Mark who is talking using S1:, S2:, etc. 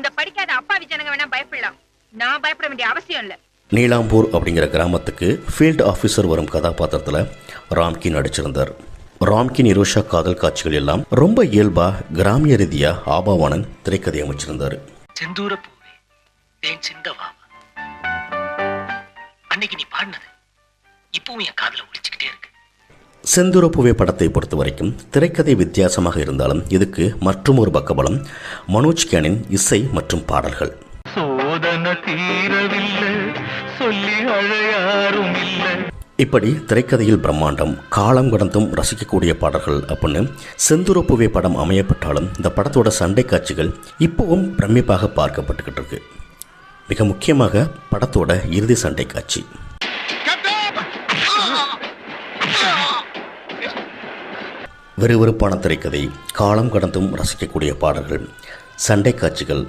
S1: இந்த படிக்காத அப்பாவி ஜனங்க வேணா பயப்படலாம், நான் பயப்பட வேண்டிய அவசியம் இல்ல.
S2: நீலாம்பூர் அப்படிங்கிற கிராமத்துக்கு ஃபீல்டு ஆஃபீஸர் வரும் கதாபாத்திரத்தில் ராம்கி நடிச்சிருந்தார். ராம்கி நிரோஷா காதல் காட்சிகள் எல்லாம் ரொம்ப இயல்பா கிராமிய ரீதியா ஆபாவானன் திரைக்கதை அமைச்சிருந்தார்.
S3: செந்தூர பூவே தேன் சிந்தவா, அன்னைக்கு நீ பாடினது இப்பவும் என் காதுல ஒலிச்சுக்கிட்டே இருக்கு.
S2: செந்தூரப்பூவே படத்தை பொறுத்த வரைக்கும் திரைக்கதை வித்தியாசமாக இருந்தாலும் இதுக்கு மற்றும் ஒரு பக்கபலம் மனோஜ் கேனின் இசை மற்றும் பாடல்கள். இப்படி திரைக்கதையில் பிரம்மாண்டம், காலம் கடந்தும் ரசிக்கக்கூடிய பாடல்கள் அப்படின்னு செந்தூரப்பூவே படம் அமையப்பட்டாலும் இந்த படத்தோட சண்டை காட்சிகள் இப்பவும் பிரமிப்பாக பார்க்கப்பட்டுக்கிட்டு இருக்கு. மிக முக்கியமாக படத்தோட இறுதி சண்டை காட்சி. விறுவிறுப்பான திரைக்கதை, காலம் கடந்தும் ரசிக்கக்கூடிய பாடல்கள், சண்டை காட்சிகள்